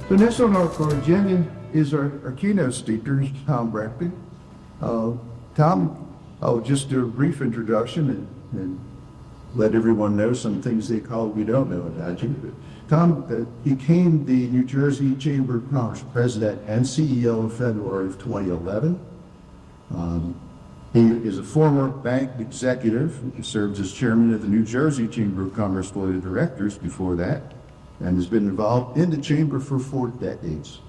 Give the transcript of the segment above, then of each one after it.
So next on our agenda is our keynote speaker, Tom Braken. Tom, I'll just do a brief introduction and let everyone know some things they probably don't know about you. Tom became the New Jersey Chamber of Commerce president and CEO in February of 2011. He is a former bank executive. He served as chairman of the New Jersey Chamber of Commerce Board of Directors before that, and has been involved in the chamber for 4 decades.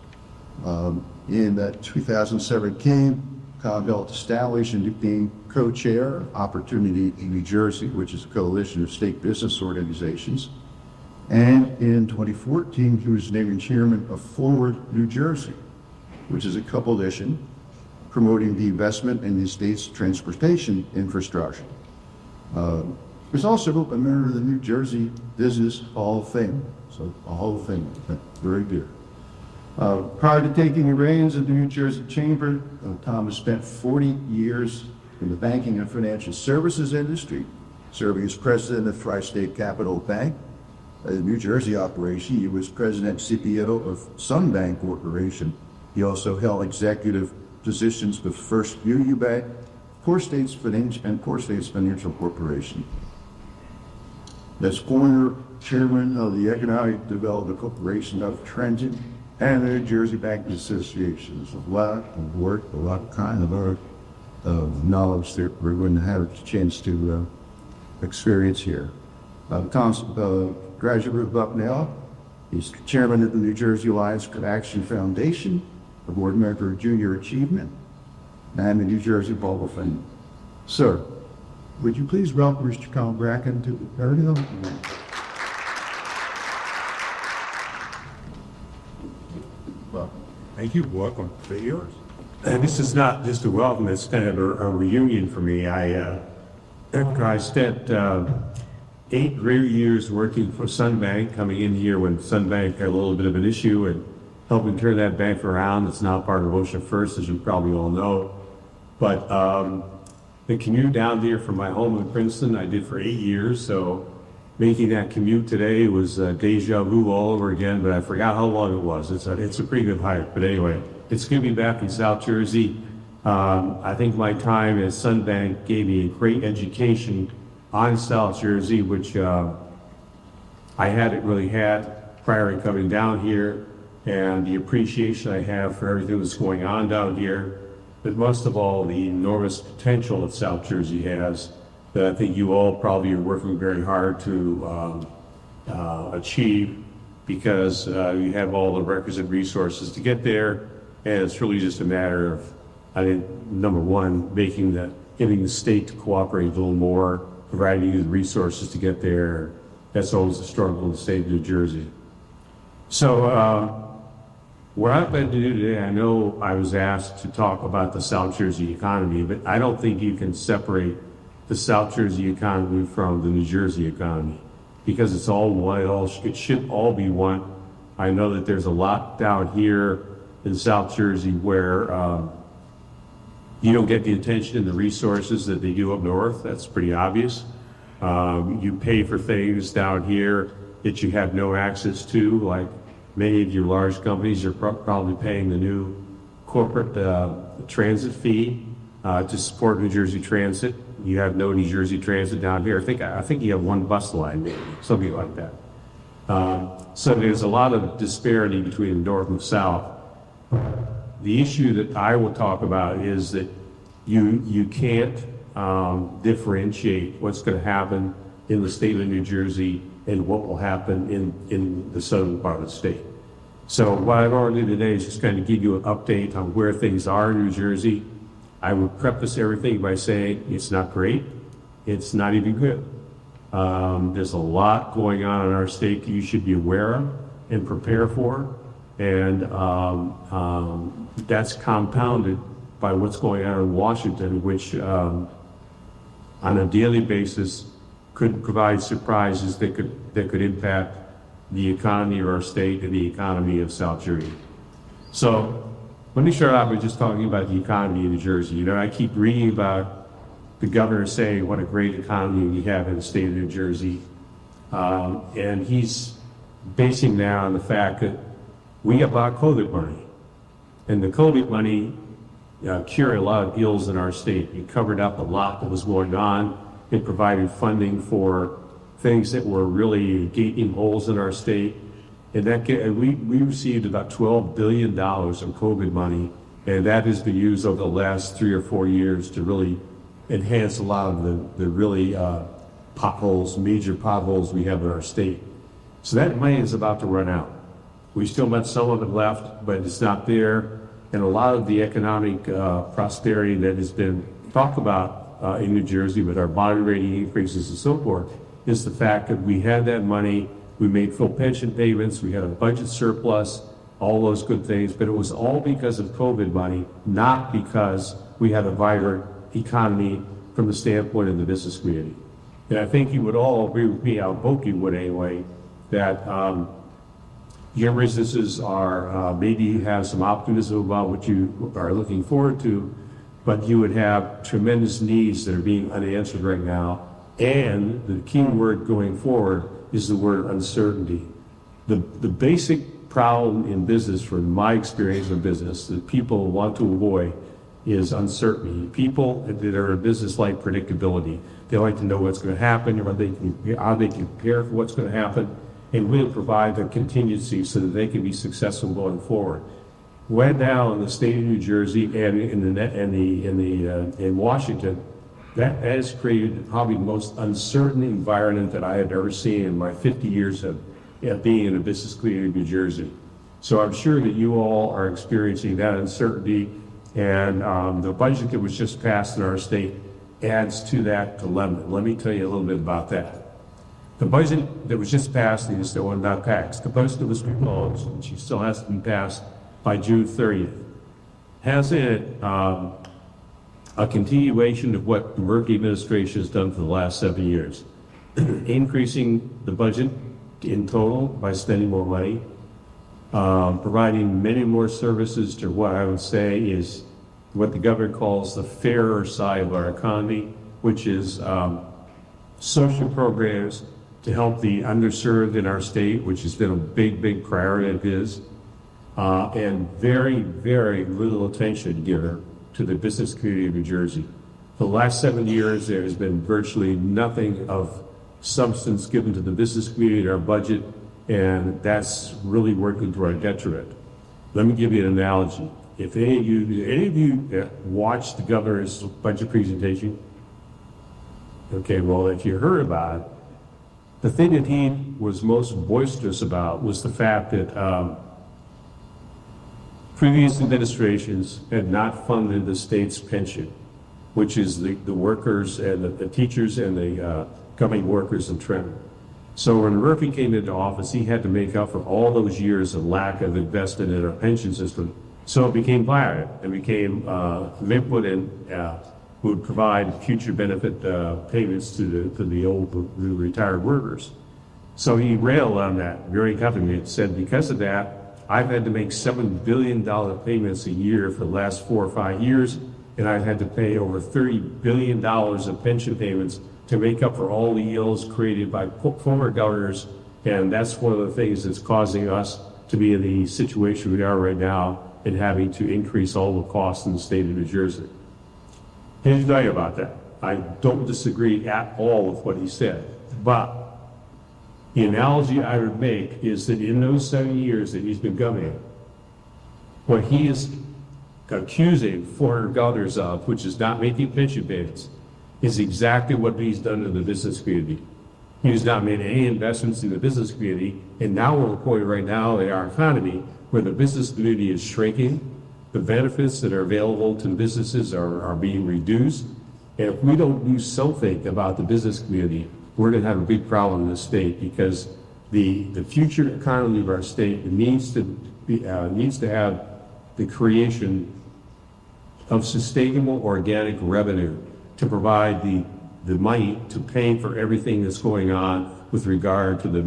In 2017, Tom helped establish and became co-chair Opportunity in New Jersey, which is a coalition of state business organizations. And in 2014, he was named chairman of Forward New Jersey, which is a coalition promoting the investment in the state's transportation infrastructure. He's also a member of the New Jersey Business Hall of Fame, so a Hall of Fame, very good. Prior to taking the reins of the New Jersey Chamber, Tom has spent 40 years in the banking and financial services industry, serving as president of Tri-State Capital Bank, a New Jersey operation. He was president and CPO of Sun Bank Corporation. He also held executive positions with First Union Bank, Poor States Financial Corporation. As former chairman of the Economic Development Corporation of Trenton and the New Jersey Banking Association. There's a lot of work, a lot of knowledge that we're going to have a chance to experience here. Tom's graduate of Bucknell. He's chairman of the New Jersey Alliance for Action Foundation, a board member of Junior Achievement, and the New Jersey Ball of Fame. Sir, would you please welcome Mr. Tom Braken to the podium? Well, thank you. Welcome to yours. And this is not just a welcome, it's kind of a reunion for me. I spent 8 great years working for Sun Bank, coming in here when Sun Bank had a little bit of an issue and helping turn that bank around. It's now part of Ocean First, as you probably all know. But the commute down there from my home in Princeton, I did for 8 years. So making that commute today was deja vu all over again, but I forgot how long it was. It's a pretty good hike. But anyway, it's good to be back in South Jersey. I think my time at Sun Bank gave me a great education on South Jersey, which I hadn't really had prior to coming down here, and the appreciation I have for everything that's going on down here, but most of all, the enormous potential that South Jersey has that I think you all probably are working very hard to achieve, because you have all the requisite resources to get there, and it's really just a matter of, I think, number one, getting the state to cooperate a little more, providing you the resources to get there. That's always a struggle in the state of New Jersey. So what I've been to do today, I know I was asked to talk about the South Jersey economy, but I don't think you can separate the South Jersey economy from the New Jersey economy, because it's all one, it should all be one. I know that there's a lot down here in South Jersey where you don't get the attention and the resources that they do up north. That's pretty obvious. You pay for things down here that you have no access to, like many of your large companies. You're probably paying the new corporate transit fee to support New Jersey Transit. You have no New Jersey Transit down here. I think you have one bus line, maybe, something like that. So there's a lot of disparity between the north and the south. The issue that I will talk about is that you can't differentiate what's going to happen in the state of New Jersey and what will happen in the southern part of the state. So what I want to do today is just kind of give you an update on where things are in New Jersey. I would preface everything by saying it's not great. It's not even good. There's a lot going on in our state that you should be aware of and prepare for. And that's compounded by what's going on in Washington, which on a daily basis could provide surprises that could impact the economy of our state and the economy of South Jersey. So let me start out by just talking about the economy of New Jersey. You know, I keep reading about the governor saying what a great economy we have in the state of New Jersey. And he's basing that on the fact that we got a lot of COVID money. And the COVID money cured a lot of ills in our state. It covered up a lot that was going on. It provided funding for things that were really gaping holes in our state. And we received about $12 billion of COVID money, and that has been used over the last 3 or 4 years to really enhance a lot of the really major potholes we have in our state. So that money is about to run out. We still got some of it left, but it's not there. And a lot of the economic prosperity that has been talked about in New Jersey with our bond rating increases and so forth is the fact that we had that money, we made full pension payments, we had a budget surplus, all those good things, but it was all because of COVID money, not because we had a vibrant economy from the standpoint of the business community. And I think you would all agree with me, I hope you would anyway, that your businesses are, maybe you have some optimism about what you are looking forward to, but you would have tremendous needs that are being unanswered right now. And the key word going forward is the word uncertainty. The basic problem in business, from my experience in business, that people want to avoid is uncertainty. People that are in business like predictability. They like to know what's going to happen, how they can prepare for what's going to happen, and will provide the contingency so that they can be successful going forward. Right now in the state of New Jersey and in Washington, that has created probably the most uncertain environment that I have ever seen in my 50 years of being in the business community of New Jersey. So I'm sure that you all are experiencing that uncertainty, and the budget that was just passed in our state adds to that dilemma. Let me tell you a little bit about that. The budget that was just passed is still not passed. The budget that was proposed, which still has to be passed by June 30th, has in it a continuation of what the Merck administration has done for the last 7 years, increasing the budget in total by spending more money, providing many more services to what I would say is what the government calls the fairer side of our economy, which is social programs to help the underserved in our state, which has been a big priority of his, and very, very little attention given to the business community of New Jersey. For the last 7 years, there has been virtually nothing of substance given to the business community in our budget, and that's really working to our detriment. Let me give you an analogy. If any of you watched the governor's budget presentation, okay, well, if you heard about it, the thing that he was most boisterous about was the fact that previous administrations had not funded the state's pension, which is the workers and the teachers and the government workers in Trenton. So when Murphy came into office, he had to make up for all those years of lack of investment in our pension system. So it became violent and became input in would provide future benefit payments to the retired workers. So he railed on that very heavily and said, because of that, I've had to make $7 billion payments a year for the last 4 or 5 years, and I've had to pay over $30 billion of pension payments to make up for all the ills created by former governors, and that's one of the things that's causing us to be in the situation we are right now and having to increase all the costs in the state of New Jersey. Here's the thing about that. I don't disagree at all with what he said, but the analogy I would make is that in those 7 years that he's been governor, what he is accusing foreign governors of, which is not making pension payments, is exactly what he's done to the business community. He has not made any investments in the business community, and now we're at a point right now in our economy where the business community is shrinking. The benefits that are available to businesses are being reduced. And if we don't do something about the business community, we're going to have a big problem in the state, because the future economy of our state needs to have the creation of sustainable organic revenue to provide the money to pay for everything that's going on with regard to the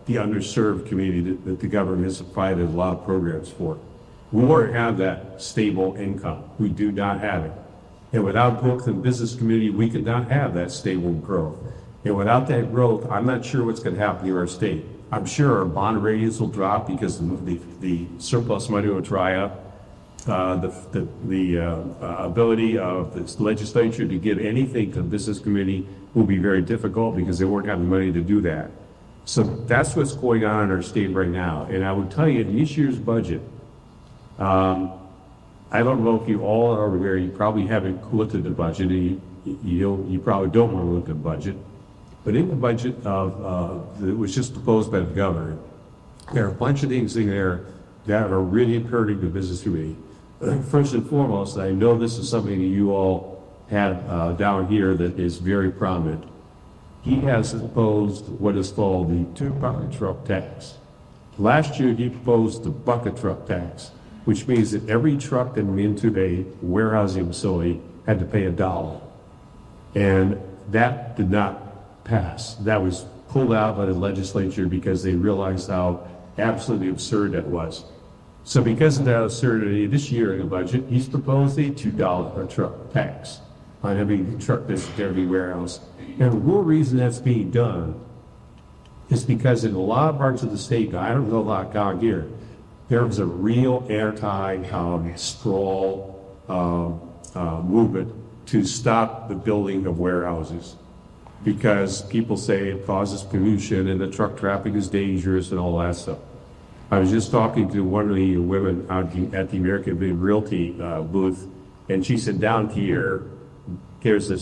underserved community that the government has provided a lot of programs for. We want to have that stable income. We do not have it. And without growth in the business community, we could not have that stable growth. And without that growth, I'm not sure what's going to happen in our state. I'm sure our bond ratings will drop because the surplus money will dry up. The ability of the legislature to give anything to the business committee will be very difficult because they won't have the money to do that. So that's what's going on in our state right now. And I would tell you, this year's budget, I don't know if you all are aware, you probably haven't looked at the budget, and you probably don't want to look at the budget. But in the budget that was just proposed by the governor, there are a bunch of things in there that are really hurting the business community. First and foremost, I know this is something that you all have down here that is very prominent. He has proposed what is called the two-bucket truck tax. Last year, he proposed the bucket truck tax, which means that every truck that went into a warehousing facility had to pay $1. And that did not pass. That was pulled out by the legislature because they realized how absolutely absurd that was. So because of that absurdity, this year in the budget, he's proposed a $2 per truck tax on every truck that's at every warehouse. And the real reason that's being done is because in a lot of parts of the state, I don't know about down here, there was a real anti-sprawl movement to stop the building of warehouses because people say it causes pollution and the truck traffic is dangerous and all that stuff. I was just talking to one of the women out at the American Big Realty booth, and she said down here, there's a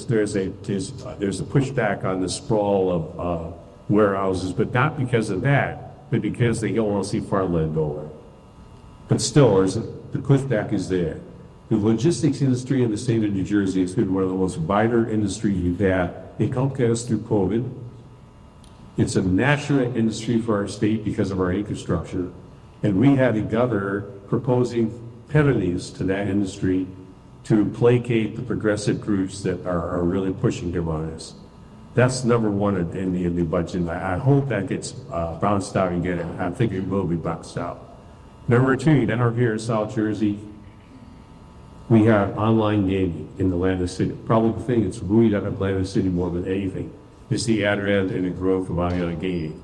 pushback on the sprawl of warehouses, but not because of that, but because they don't want to see farmland go away. But still, the pushback is there. The logistics industry in the state of New Jersey has been one of the most vital industries we've had. It helped get us through COVID. It's a national industry for our state because of our infrastructure. And we had a governor proposing penalties to that industry to placate the progressive groups that are really pushing them on us. That's number one in the budget. I hope that gets bounced out again. I think it will be bounced out. Number two, down here in South Jersey, we have online gaming in Atlantic City. Probably the thing that's ruined out Atlantic City more than anything is the advent and the growth of online gaming.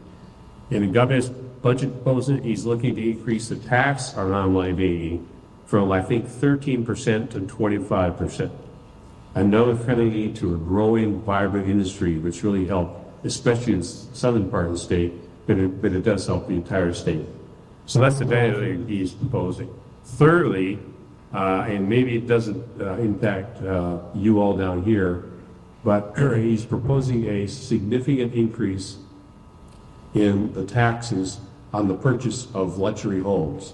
In the governor's budget proposal, he's looking to increase the tax on online gaming from, I think, 13% to 25%. Another penalty to a growing, vibrant industry, which really helped, especially in the southern part of the state, but it does help the entire state. So that's the benefit he's proposing. Thirdly, and maybe it doesn't impact you all down here, but he's proposing a significant increase in the taxes on the purchase of luxury homes.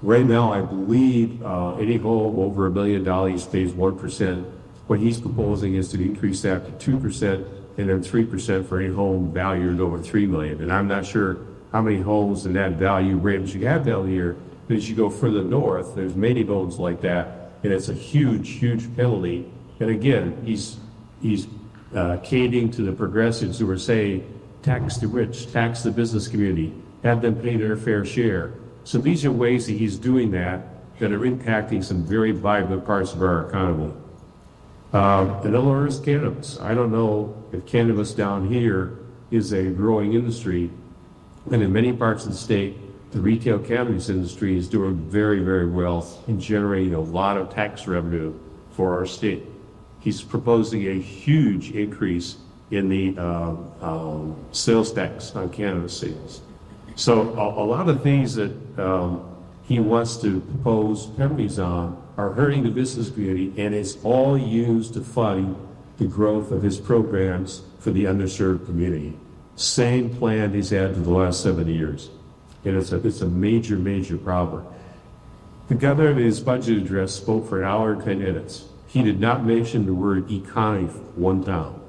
Right now, I believe any home over $1 million pays 1%. What he's proposing is to increase that to 2% and then 3% for any home valued over $3 million. And I'm not sure how many homes in that value range you have down here, but as you go further north, there's many homes like that, and it's a huge, huge penalty. And again, he's catering to the progressives who are saying, tax the rich, tax the business community, have them pay their fair share. So these are ways that he's doing that are impacting some very vibrant parts of our economy. Another is cannabis. I don't know if cannabis down here is a growing industry, and in many parts of the state, the retail cannabis industry is doing very, very well in generating a lot of tax revenue for our state. He's proposing a huge increase in the sales tax on cannabis sales. So a lot of things that he wants to propose penalties on are hurting the business community, and it's all used to fund the growth of his programs for the underserved community. Same plan he's had for the last 7 years. And it's a major, major problem. The governor in his budget address spoke for 1 hour and 10 minutes. He did not mention the word economy one time,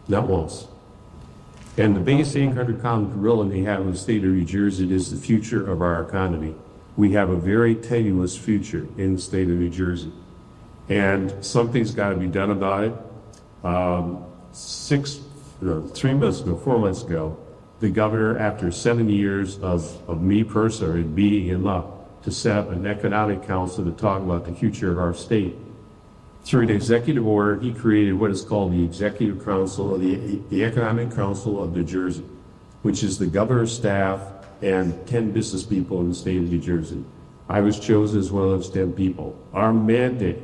not once. And the biggest 800-pound gorilla they have in the state of New Jersey is the future of our economy. We have a very tenuous future in the state of New Jersey. And something's got to be done about it. 4 months ago, the governor, after 7 years of me personally beating him up to set up an economic council to talk about the future of our state, through an executive order, he created what is called the Executive Council, or the Economic Council of New Jersey. which is the governor's staff and 10 business people in the state of New Jersey. I was chosen as one of those 10 people. Our mandate,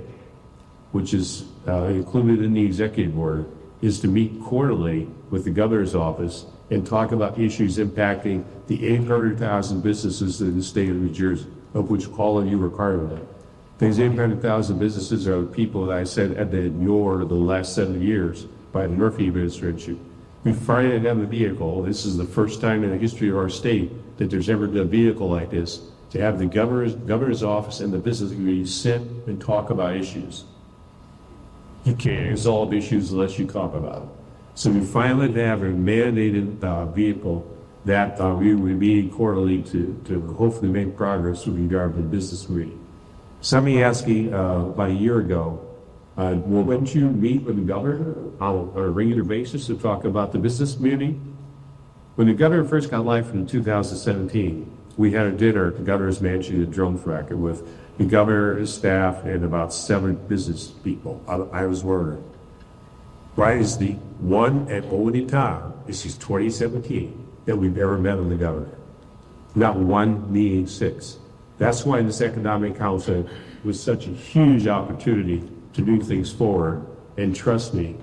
which is included in the executive order, is to meet quarterly with the governor's office and talk about issues impacting the 800,000 businesses in the state of New Jersey, of which all of you are part of that. These 800,000 businesses are the people that I said had been ignored the last 7 years by the Murphy administration. We finally have a vehicle. This is the first time in the history of our state that there's ever been a vehicle like this, to have the governor's office and the business community sit and talk about issues. You can't resolve issues unless you talk about them. So we finally have a mandated vehicle that we will be meeting quarterly to hopefully make progress with regard to the business community. Somebody asked me about a year ago, well, wouldn't you meet with the governor on a regular basis to talk about the business community? When the governor first got elected in 2017, we had a dinner at the governor's mansion in Drone Fracker with the governor, his staff, and about 7 business people. I was one of them. Right, is the one and only time, this is 2017, that we've ever met with the governor. Not one meeting 6. That's why this economic council was such a huge opportunity to move things forward. And trust me,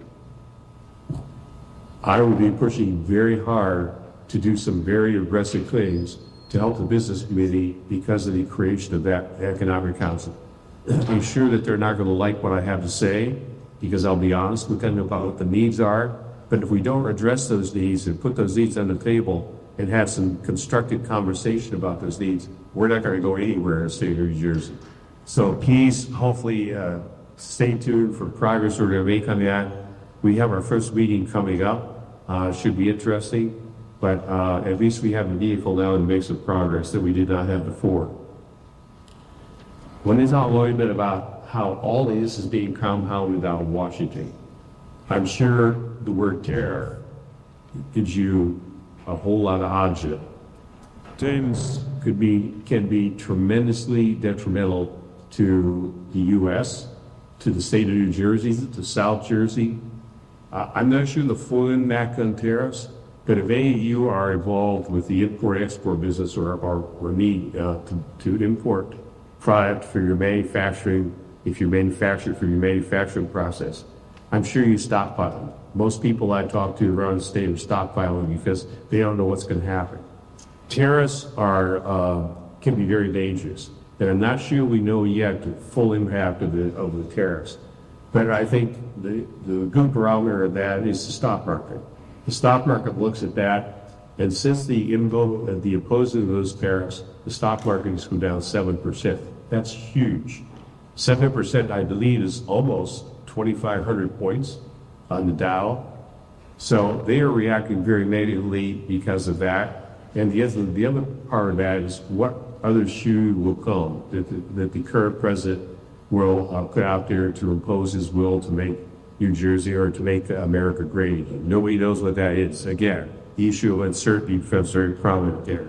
I will be pushing very hard to do some very aggressive things to help the business community because of the creation of that economic council. I'm sure that they're not going to like what I have to say, because I'll be honest with them about what the needs are. But if we don't address those needs and put those needs on the table and have some constructive conversation about those needs, we're not going to go anywhere in the state of New Jersey. So please, hopefully, stay tuned for progress we're going to make on that. We have our first meeting coming up. Should be interesting. But at least we have a vehicle now to make some progress that we did not have before. When it's all a little bit about how all of this is being compounded out of Washington, I'm sure the word terror gives you a whole lot of oxygen. Things can be tremendously detrimental to the U.S., to the state of New Jersey, to South Jersey. I'm not sure the full impact on tariffs, but if any of you are involved with the import-export business or need to import product for your manufacturing, if you're manufactured for your manufacturing process, I'm sure you stockpile. Most people I talk to around the state are stockpiling because they don't know what's going to happen. Tariffs can be very dangerous, and I'm not sure we know yet the full impact of the tariffs. But I think the good barometer of that is the stock market. The stock market looks at that, and since the opposing of those tariffs, the stock market has come down 7%. That's huge. 7%, I believe, is almost 2,500 points on the Dow. So they are reacting very negatively because of that. And the other part of that is what other shoe will come that the current president will put out there to impose his will to make New Jersey or to make America great again. Nobody knows what that is. Again, the issue of uncertainty becomes very prominent there.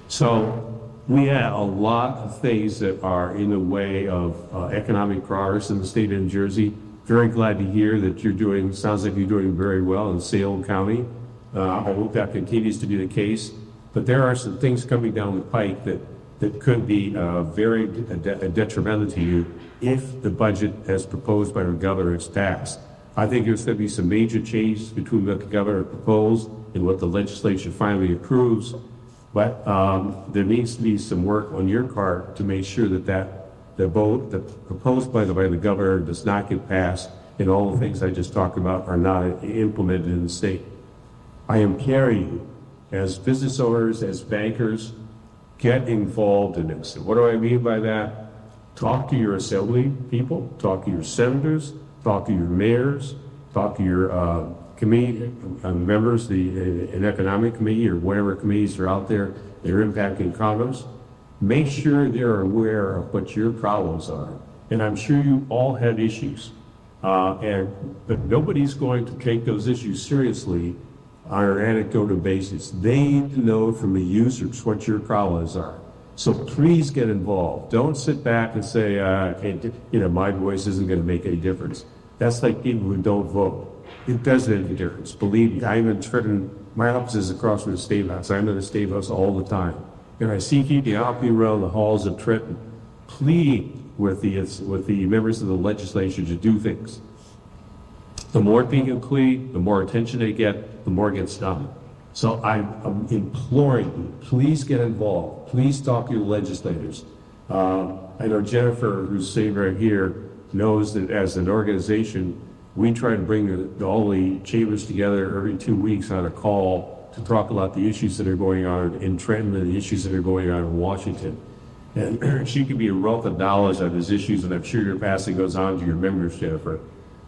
So we have a lot of things that are in the way of economic progress in the state of New Jersey. Very glad to hear that sounds like you're doing very well in Salem County. I hope that continues to be the case. But there are some things coming down the pike that could be very detrimental to you if the budget as proposed by the governor is passed. I think there's going to be some major changes between what the governor proposed and what the legislature finally approves. But there needs to be some work on your part to make sure that the vote that proposed by the governor does not get passed, and all the things I just talked about are not implemented in the state. I implore you, as business owners, as bankers, get involved in this. And what do I mean by that? Talk to your assembly people, talk to your senators, talk to your mayors, talk to your committee members, an economic committee or whatever committees are out there that are impacting Congress. Make sure they're aware of what your problems are. And I'm sure you all have issues. But nobody's going to take those issues seriously on an anecdotal basis. They need to know from the users what your problems are. So please get involved. Don't sit back and say, my voice isn't going to make any difference. That's like people who don't vote. It does make a difference. Believe me, I'm in Trenton. My office is across from the State House. I'm in the State House all the time. And I seek you to help me around the halls of Trenton, plead with the members of the legislature to do things. The more people plead, the more attention they get, the more gets done. So I'm imploring you, please get involved. Please talk to your legislators. I know Jennifer, who's sitting right here, knows that as an organization, we try to bring all the chambers together every 2 weeks on a call to talk about the issues that are going on in Trenton and the issues that are going on in Washington. And she can be a wealth of knowledge on these issues, and I'm sure your passing goes on to your members, Jennifer.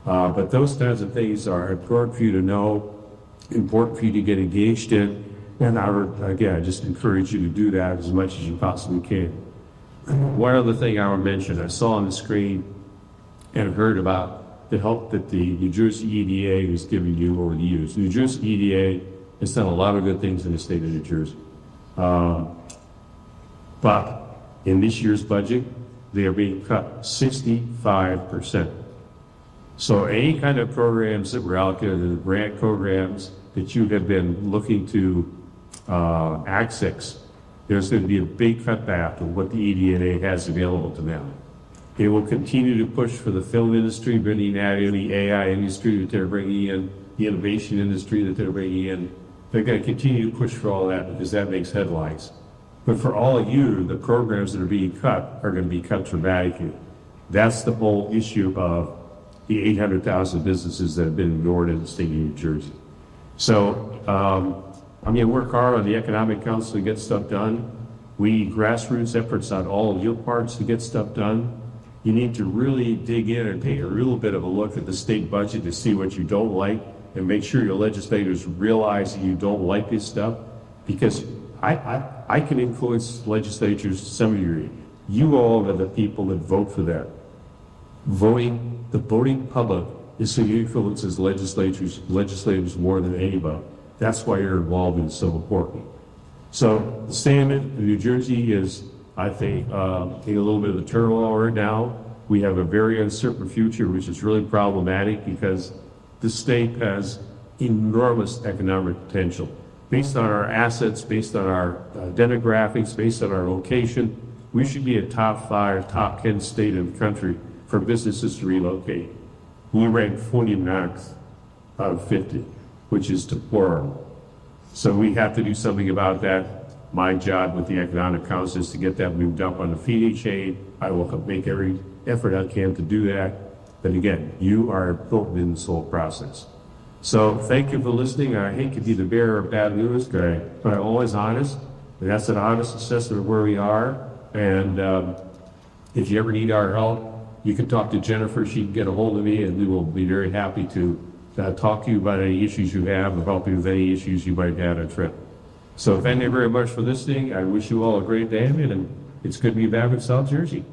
But those kinds of things are important for you to know, important for you to get engaged in, and I just encourage you to do that as much as you possibly can. One other thing I would mention, I saw on the screen and heard about the help that the New Jersey EDA has given you over the years. The New Jersey EDA has done a lot of good things in the state of New Jersey. But in this year's budget, they are being cut 65%. So any kind of programs that were allocated, the grant programs that you have been looking to access, there's going to be a big cutback of what the EDA has available to them. They will continue to push for the film industry, bringing that in, the AI industry that they're bringing in, the innovation industry that they're bringing in. They're going to continue to push for all that because that makes headlines. But for all of you, the programs that are being cut are going to be cut dramatically. That's the whole issue of the 800,000 businesses that have been ignored in the state of New Jersey. So I'm going to work hard on the Economic Council to get stuff done. We need grassroots efforts on all of your parts to get stuff done. You need to really dig in and take a real bit of a look at the state budget to see what you don't like and make sure your legislators realize that you don't like this stuff, because I can influence legislatures to some degree. You all are the people that vote for that. The voting public is who influences legislators more than anybody. That's why your involvement is so important. So the state of New Jersey is, I think, in a little bit of a turmoil right now. We have a very uncertain future, which is really problematic because the state has enormous economic potential. Based on our assets, based on our demographics, based on our location, we should be a top 5, top 10 state in the country for businesses to relocate. We rank 49th out of 50, which is deplorable. So we have to do something about that. My job with the Economic Council is to get that moved up on the feeding chain. I will make every effort I can to do that. But again, you are important in this whole process. So thank you for listening. I hate to be the bearer of bad news, but I'm always honest. And that's an honest assessment of where we are. And if you ever need our help, you can talk to Jennifer. She can get a hold of me, and we will be very happy to talk to you about any issues you have or help you with any issues you might have on trip. So thank you very much for listening. I wish you all a great day, and it's good to be back in South Jersey.